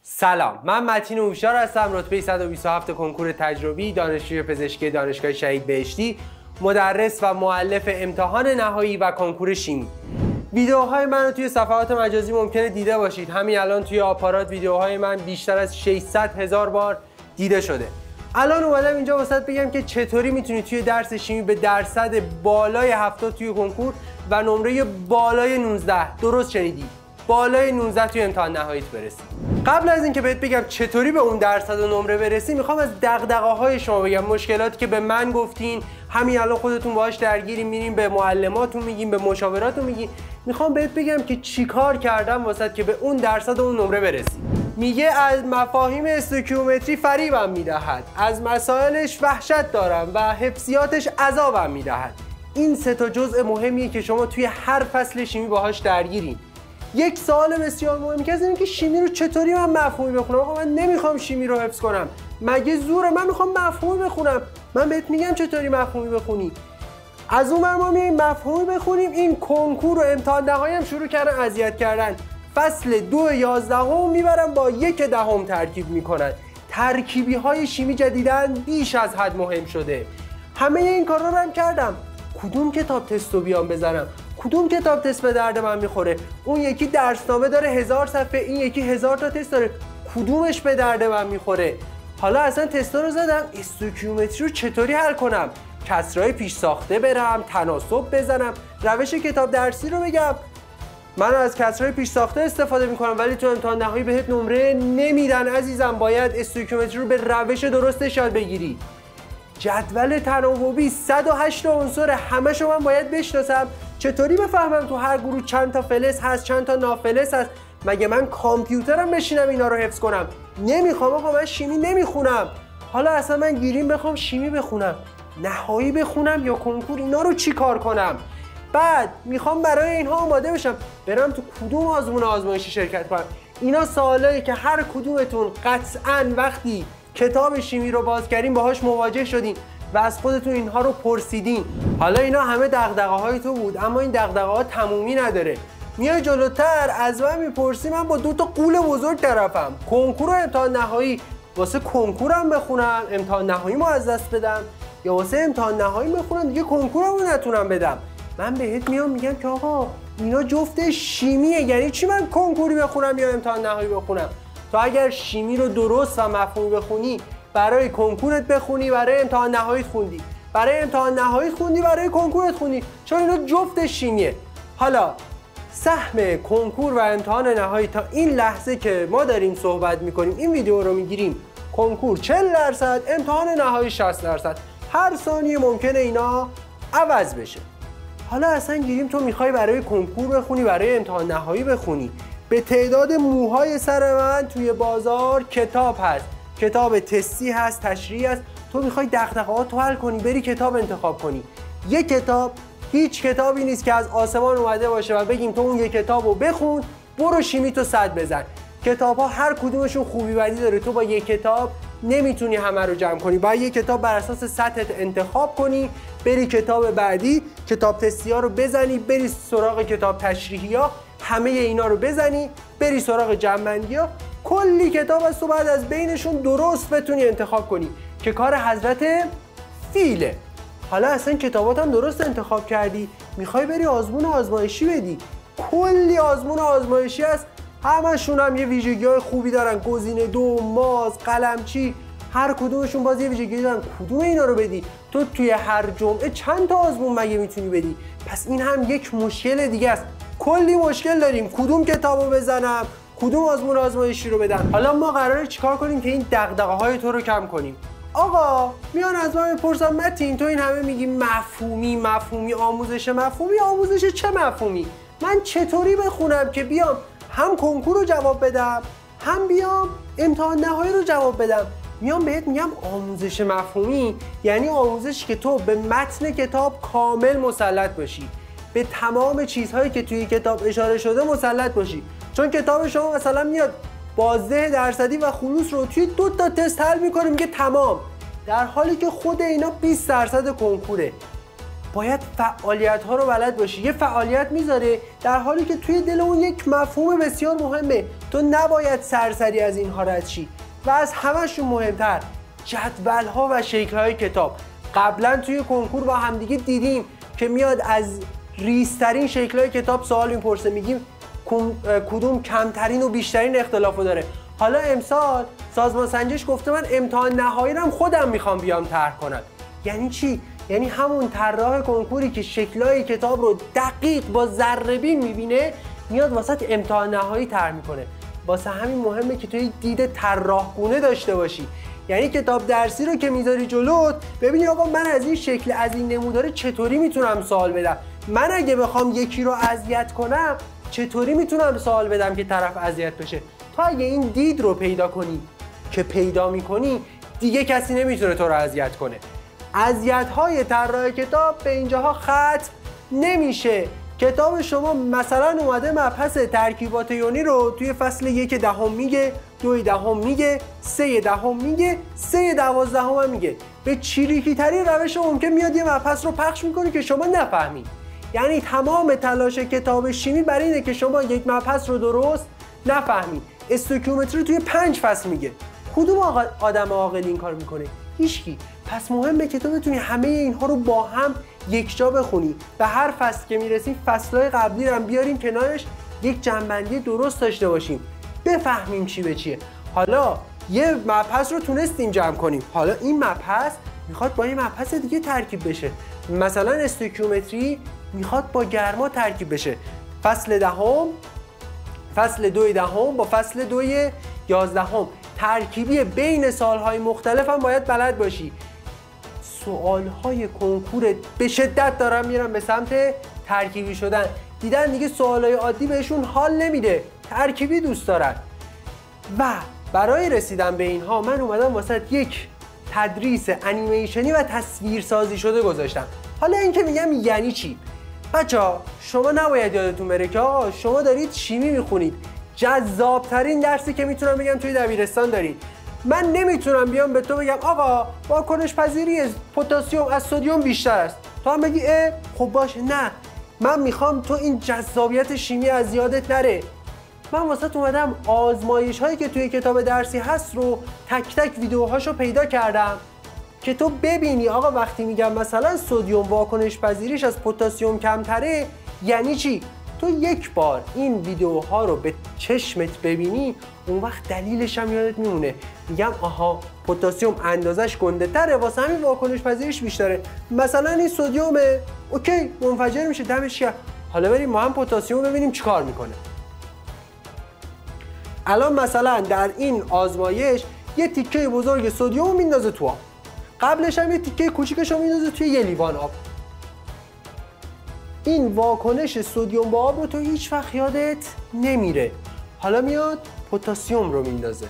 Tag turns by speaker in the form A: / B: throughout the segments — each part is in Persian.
A: سلام، من متین هوشیار هستم. رتبه 127 کنکور تجربی دانشجوی پزشکی دانشگاه شهید بهشتی، مدرس و مؤلف امتحان نهایی و کنکور شیمی. ویدیوهای من رو توی صفحات مجازی ممکنه دیده باشید. همین الان توی آپارات ویدیوهای من بیشتر از 600,000 بار دیده شده. الان اومدم اینجا واسط بگم که چطوری میتونی توی درس شیمی به درصد بالای 70 توی کنکور و نمره بالای 19، درست شنیدی، بالای 19 توی امتحان نهاییت برسی. قبل از اینکه بهت بگم چطوری به اون درصد و نمره برسی، میخوام از دغدغه‌های شما بگم، مشکلاتی که به من گفتین، همین الان خودتون باهاش درگیرین، میرین به معلماتون میگین، به مشاوراتون میگین. میخوام بهت بگم که چیکار کردم واسط که به اون درصد و اون نمره برسی. میگه از مفاهیم استوکیومتری فریبم میدهد، از مسائلش وحشت دارم و حفظیاتش عذابم میدهد. این سه تا جزء مهمیه که شما توی هر فصل شیمی باهاش درگیرین. یک سوال بسیار مهمی که از اینه که شیمی رو چطوری من مفهومی بخونم؟ آقا من نمیخوام شیمی رو حفظ کنم، مگه زوره؟ من میخوام مفهومی بخونم. من بهت میگم چطوری مفهومی بخونی. از اون ما میایم مفهومی بخونیم. این کنکور و امتحان نهایی هم شروع کردن اذیت کردن. فصل 2/11 میبرن با 1/10 ترکیب میکنن. ترکیبی های شیمی جدیدن بیش از حد مهم شده. همه این کارا رو هم کردم. کدوم کتاب تستو بیام بزنم؟ کدوم کتاب تست به درد من میخوره؟ اون یکی درسنامه داره 1000 صفحه، این یکی 1000 تا تست داره. کدومش به درد من میخوره؟ حالا اصلا تستا رو زدم، استوکیومتری رو چطوری حل کنم؟ کسرهای پیش ساخته برم، تناسب بزنم، روش کتاب درسی رو بگم. من از کسرهای پیش ساخته استفاده میکنم، ولی تو امتحان نهایی بهت نمره نمیدن عزیزم. باید استوکیومتری رو به روش درستش یاد بگیری. جدول تناوبی 108 عنصر، همه‌شو من باید بشناسم. چطوری بفهمم تو هر گروه چند تا فلز هست، چند تا نافلز هست؟ مگه من کامپیوترم بشینم اینا رو حفظ کنم؟ نمیخوام آقا، من شیمی نمیخونم. حالا اصلا من گیریم بخوام شیمی بخونم، نهایی بخونم یا کنکور، اینا رو چی کار کنم؟ بعد میخوام برای اینها آماده بشم، برم تو کدوم آزمون آزمایشی شرکت کنم. اینا سوالایی که هر کدومتون قطعاً وقتی کتاب شیمی رو باز کردین باهاش مواجه شدین و از خودتون اینها رو پرسیدین. حالا اینا همه دغدغه‌های تو بود، اما این دغدغه‌ها تمومی نداره. میای جلوتر از من میپرسی، من با 2 تا قول بزرگ طرفم. کنکور و امتحان نهایی، واسه کنکورم بخونم امتحان نهاییمو از دست بدم، یا واسه امتحان نهایی بخونم دیگه کنکورمو نتونم بدم؟ من بهت میام میگم که آقا اینا جفت شیمیه. یعنی چی من کنکوری بخونم یا امتحان نهایی بخونم؟ تو اگر شیمی رو درست و مفهومی بخونی، برای کنکورت بخونی، برای امتحان نهاییت خوندی، برای امتحان نهاییت خوندی، برای کنکورت خوندی، چون اینا جفت شیمیه. حالا سهم کنکور و امتحان نهایی تا این لحظه که ما داریم صحبت میکنیم، این ویدیو رو میگیریم، کنکور 40%، امتحان نهایی 60%. هر ثانیه ممکنه اینا عوض بشه. حالا اصلا گیریم تو میخوای برای کنکور بخونی، برای امتحان نهایی بخونی. به تعداد موهای سر من توی بازار کتاب هست، کتاب تستی هست، تشریحی هست. تو میخوای دغدغه‌هات رو حل کنی، بری کتاب انتخاب کنی. یک کتاب هیچ کتابی نیست که از آسمان اومده باشه و بگیم تو اون یک کتاب رو بخون، برو شیمی تو 100 بزن. کتاب ها هر کدومشون خوبی بدی داره. تو با یک کتاب نمیتونی همه رو جمع کنی، باید یک کتاب بر اساس سطحت انتخاب کنی، بری کتاب بعدی، کتاب تستی ها رو بزنی، بری سراغ کتاب تشریحی ها، همه اینا رو بزنی، بری سراغ جمع‌بندی ها. کلی کتاب از تو بعد از بینشون درست بتونی انتخاب کنی که کار حضرت فیله. حالا اصلا کتابات هم درست انتخاب کردی، میخوای بری آزمون آزمایشی بدی. کلی آزمون آزمایشی هست، همشون هم یه ویژگی‌های خوبی دارن. گزینه 2، ماز، قلمچی، هر کدومشون باز یه ویژگی دارن. کدوم اینا رو بدی؟ تو توی هر جمعه چند تا آزمون مگه میتونی بدی؟ پس این هم یک مشکل دیگه است. کلی مشکل داریم، کدوم کتابو بزنم، کدوم آزمون آزمایشی رو بدم. حالا ما قراره چیکار کنیم که این دغدغه‌های تو رو کم کنیم؟ آقا میان از من میپرسن متین تو این همه میگی مفهومی آموزش مفهومی، آموزش چه مفهومی؟ من چطوری بخونم که بیام هم کنکور رو جواب بدم، هم بیام امتحان نهایی رو جواب بدم؟ میام بهت میگم آموزش مفهومی یعنی آموزشی که تو به متن کتاب کامل مسلط باشی، به تمام چیزهایی که توی کتاب اشاره شده مسلط باشی. چون کتاب شما مثلا میاد بازده درصدی و خلوص رو توی 2 تا تست حل میکنه، میگه تمام، در حالی که خود اینا 20% کنکوره. باید فعالیت ها رو بلد باشی. یه فعالیت میذاره در حالی که توی دل اون یک مفهوم بسیار مهمه. تو نباید سرسری از اینها رد شی. و از همه‌شون مهمتر جدول‌ها و شکل‌های کتاب. قبلا توی کنکور با همدیگه دیدیم که میاد از ریزترین شکل‌های کتاب سوال میپرسه، میگیم کدوم کمترین و بیشترین اختلافو داره. حالا امسال سازمان سنجش گفته من امتحان نهایی رو خودم میخوام بیام طرح کنم. یعنی چی؟ یعنی همون طراح کنکوری که شکل‌های کتاب رو دقیق با ذره‌بین میبینه میاد واسه امتحان نهایی طرح میکنه. واسه همین مهمه که توی دید طراحگونه داشته باشی. یعنی کتاب درسی رو که میذاری جلوت ببینی آقا من از این شکل از این نموداره چطوری میتونم سوال بدم. من اگه بخوام یکی رو اذیت کنم چطوری میتونم سوال بدم که طرف اذیت بشه. تو اگه این دید رو پیدا کنی که پیدا میکنی دیگه کسی نمیتونه تو رو اذیت کنه. اذیت‌های طراح کتاب به اینجاها ختم نمیشه. کتاب شما مثلا اومده مبحث ترکیبات یونی رو توی فصل 1 دهم میگه، 2 دهم میگه، 3 دهم میگه، 3 دوازدهم هم میگه. به چیریکی ترین روش ممکن میاد یه مبحث رو پخش میکنه که شما نفهمید. یعنی تمام تلاش کتاب شیمی برای اینه که شما یک مبحث رو درست نفهمید. استویکیومتری توی 5 فصل میگه. کدوم آدم عاقل این کار میکنه؟ هیچکی. پس مهمه که تو بتونی همه اینها رو با هم یکجا بخونی و هر فصل که میرسیم فصلهای قبلی رو هم بیاریم کنارش یک جنبندی درست داشته باشیم، بفهمیم چی به چیه. حالا یه مبحث رو تونستیم جمع کنیم، حالا این مبحث میخواد با یه مبحث دیگه ترکیب بشه. مثلا استویکیومتری میخواد با گرما ترکیب بشه. فصل 10 فصل 2 دهم با فصل 2 11 ترکیبی بین سالهای مختلف هم باید بلد باشی. سوالهای کنکور به شدت دارن میرن به سمت ترکیبی شدن. دیدن دیگه سوالهای عادی بهشون حال نمیده، ترکیبی دوست دارن. و برای رسیدن به اینها من اومدم واسه یک تدریس انیمیشنی و تصویرسازی شده گذاشتم. حالا این که میگم یعنی چی؟ بچه‌ها شما نباید یادتون بره که آقا شما دارید شیمی میخونید، جذابترین درسی که میتونم بگم توی دبیرستان دارید. من نمیتونم بیام به تو بگم آقا واکنش پذیری پتاسیم از سدیم بیشتر است، تو هم بگی خب باشه. نه، من میخوام تو این جذابیت شیمی از یادت نره. من واسه اومدم آزمایش هایی که توی کتاب درسی هست رو تک تک ویدیوهاشو پیدا کردم که تو ببینی آقا وقتی میگم مثلا سدیم واکنش پذیریش از پتاسیم کمتره یعنی چی. تو یک بار این ویدیوها رو به چشمت ببینی اون وقت دلیلش هم یادت میمونه. میگم آها پتاسیم اندازش گنده تره واسه همین واکنش پذیریش بیشتره. مثلا این سدیمه اوکی منفجر میشه دمش گرم. حالا بریم ما هم پتاسیم رو ببینیم چیکار میکنه. الان مثلا در این آزمایش یه تیکه بزرگ سدیم رو میندازه تو آب، قبلش هم یه تیکه کوچیکش رو میندازه توی یه لیوان آب. این واکنش سدیم با آب رو تو هیچ وقت یادت نمیره. حالا میاد پتاسیم رو میندازه،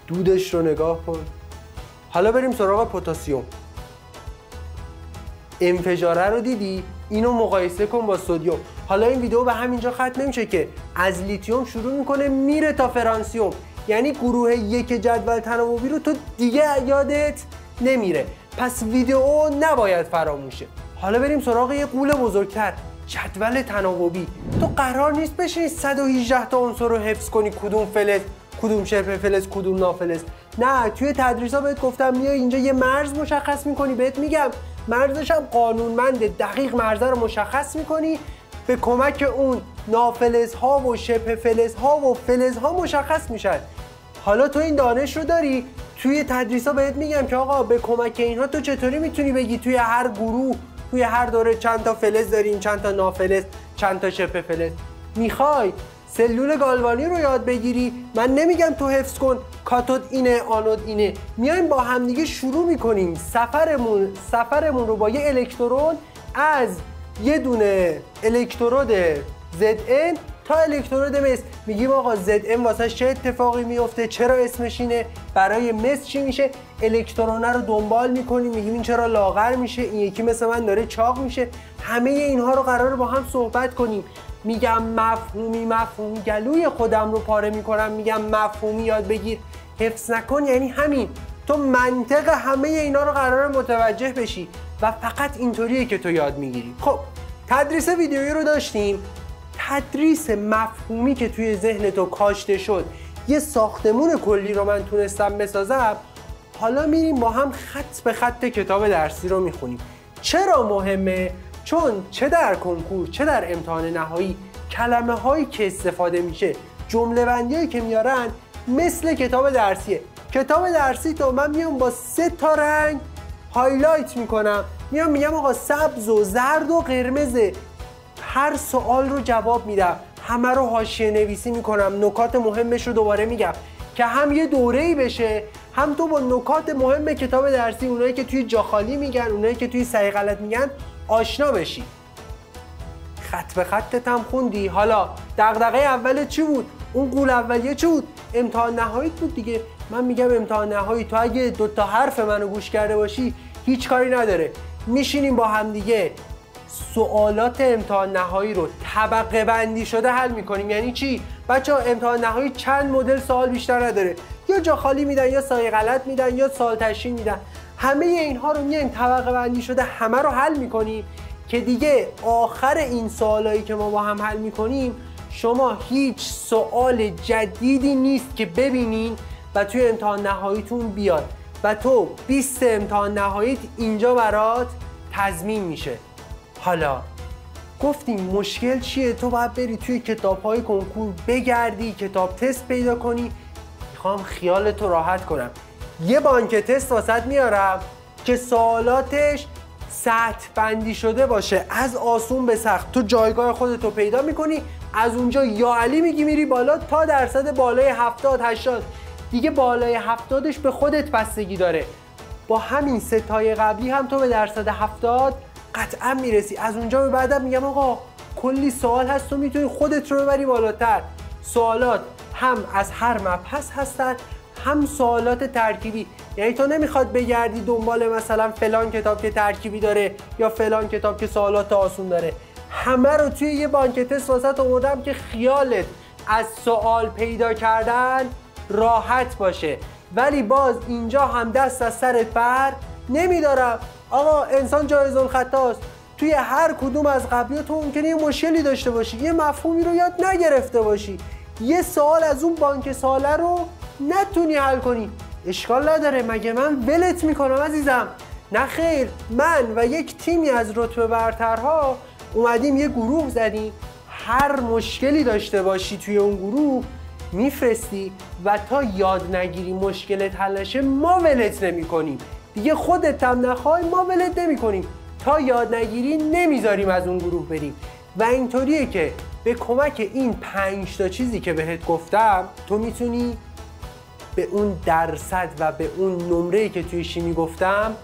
A: دودش رو نگاه کن. حالا بریم سراغ پتاسیم. انفجاره رو دیدی؟ اینو مقایسه کن با سدیم. حالا این ویدیو به همینجا ختم نمیشه که از لیتیوم شروع میکنه میره تا فرانسیوم. یعنی گروه 1 جدول تناوبی رو تو دیگه یادت نمیره. پس ویدیو نباید فراموشه. حالا بریم سراغ یه قول بزرگتر، جدول تناوبی. تو قرار نیست بشینی 118 تا عنصر رو حفظ کنی کدوم فلز کدوم شبه فلز کدوم نافلز. نه، توی تدریسا بهت گفتم میای اینجا یه مرز مشخص میکنی، بهت میگم مرزش هم قانونمنده، دقیق مرز رو مشخص میکنی، به کمک اون نافلزها و شبه فلزها و فلزها مشخص میشن. حالا تو این دانش رو داری، توی تدریسا بهت میگم که آقا به کمک اینها تو چطوری میتونی بگی توی هر گروه توی هر دوره چند تا فلز داریم، چند تا نافلز، چند تا شبه فلز. میخوای سلول گالوانی رو یاد بگیری، من نمیگم تو حفظ کن کاتود اینه آنود اینه، میایم با همدیگه شروع میکنیم سفرمون رو با یه الکترون از یه دونه الکترود Zn تا الکترود مس. میگیم آقا Zn واسه چه اتفاقی میفته، چرا اسمش اینه، برای مس چی میشه، الکترونه رو دنبال میکنیم، میگیم این چرا لاغر میشه، این یکی مثل من داره چاق میشه. همه اینها رو قراره با هم صحبت کنیم. میگم مفهومی گلوی خودم رو پاره میکنم، میگم مفهومی یاد بگیر حفظ نکن، یعنی همین. تو منطق همه اینا رو قراره متوجه بشی و فقط اینطوریه که تو یاد میگیری. خب تدریس ویدیویی رو داشتیم، تدریس مفهومی که توی ذهن تو کاشته شد، یه ساختمون کلی رو من تونستم بسازم، حالا میریم با هم خط به خط کتاب درسی رو میخونیم. چرا مهمه؟ چون چه در کنکور چه در امتحان نهایی کلمه هایی که استفاده میشه، جمله بندی هایی که میارن مثل کتاب درسیه. کتاب درسی تو من میام با 3 تا رنگ هایلایت میکنم، میگم آقا سبز و زرد و قرمزه، هر سوال رو جواب میدم، همه رو حاشیه نویسی میکنم، نکات مهمش رو دوباره میگم که هم یه دوره‌ای بشه، هم تو با نکات مهم کتاب درسی، اونایی که توی جا خالی میگن، اونایی که توی صحیح غلط میگن، آشنا بشی. خط به خطت هم خوندی. حالا دغدغه اول چی بود؟ اون قول اولیه چی بود؟ امتحان نهاییت بود دیگه. من میگم امتحان نهایی تو اگه 2 تا حرف منو گوش کرده باشی هیچ کاری نداره. میشینیم با هم دیگه سوالات امتحان نهایی رو طبقه بندی شده حل میکنیم. یعنی چی؟ بچه‌ها امتحان نهایی چند مدل سوال بیشتر نداره، یا جا خالی میدن، یا صحیح غلط میدن، یا سوال تشکیل میدن. همه اینها رو میایم طبقه بندی شده همه رو حل میکنیم که دیگه آخر این سوالایی که ما با هم حل میکنیم شما هیچ سوال جدیدی نیست که ببینین و توی امتحان نهاییتون بیاد و تو 20 امتحان نهاییت اینجا برات تضمین میشه. حالا گفتیم مشکل چیه؟ تو باید بری توی کتاب‌های کنکور بگردی، کتاب تست پیدا کنی. میخوام خیالتو راحت کنم، یه بانک تست واسط میارم که سوالاتش سطح بندی شده باشه، از آسون به سخت. تو جایگاه خودتو پیدا میکنی، از اونجا یا علی میگی میری بالا تا درصد بالای 70 80. دیگه بالای 70ش به خودت بستگی داره. با همین 3 تای قبلی هم تو به درصد 70 قطعا میرسی. از اونجا به بعدم میگم آقا کلی سوال هست، تو میتونی خودت رو ببری بالاتر. سوالات هم از هر مبحث هستن، هم سوالات ترکیبی. یعنی تو نمیخواد بگردی دنبال مثلا فلان کتاب که ترکیبی داره یا فلان کتاب که سوالات آسون داره. همه رو توی یه بانک تست واسط آوردم که خیالت از سوال پیدا کردن راحت باشه. ولی باز اینجا هم دست از سرت بر نمیدارم. آقا انسان جایز الخطاست. توی هر کدوم از قبلی تو ممکنه یه مشکلی داشته باشی، یه مفهومی رو یاد نگرفته باشی، یه سوال از اون بانک سواله رو نتونی حل کنی. اشکال نداره، مگه من ولت میکنم عزیزم؟ نه خیر، من و یک تیمی از رتبه برترها اومدیم یه گروه زدیم. هر مشکلی داشته باشی توی اون گروه میفرستی و تا یاد نگیری مشکلت حل نشه ما ولت نمی کنیم. دیگه خودت هم نخوای ما ولت نمی کنیم. تا یاد نگیری نمیذاریم از اون گروه بریم. و اینطوریه که به کمک این 5 تا چیزی که بهت گفتم تو میتونی به اون درصد و به اون نمره‌ای که توی شیمی گفتم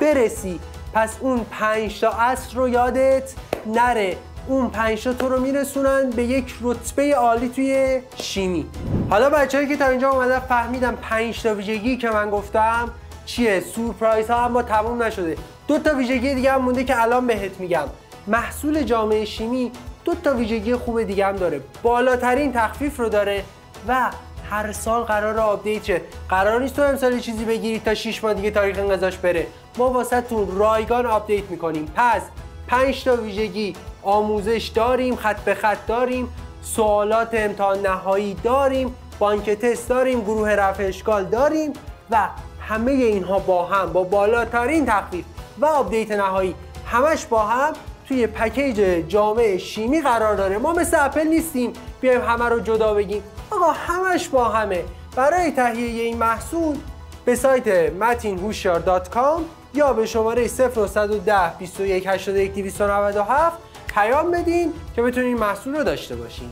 A: برسی. پس اون 5 تا اصل رو یادت نره. اون 5 تا تو رو میرسونن به یک رتبه عالی توی شیمی. حالا بچه‌هایی که تا اینجا اومدن فهمیدن 5 تا ویژگی که من گفتم چیه. سورپرایز ها اما تموم نشده. 2 تا ویژگی دیگه هم مونده که الان بهت میگم. محصول جامعه شیمی 2 تا ویژگی خوب دیگه هم داره. بالاترین تخفیف رو داره و هر سال قراره آپدیت شه. قرار نیست تو امسال چیزی بگیری تا 6 ماه دیگه تاریخ انقضاش بره. ما واسهتون رایگان آپدیت میکنیم. پس 5 تا ویژگی آموزش داریم، خط به خط داریم، سوالات امتحان نهایی داریم، بانک تست داریم، گروه رفع اشکال داریم و همه اینها با هم با بالاترین تخفیف و آپدیت نهایی همش با هم توی پکیج جامعه شیمی قرار داره. ما مثل اپل نیستیم بیایم همه رو جدا بگیم. آقا همش با همه. برای تهیه این محصول به سایت matinhushiyar.com یا به شماره 0110 21 81 297 پیام بدین که بتونین محصول رو داشته باشین.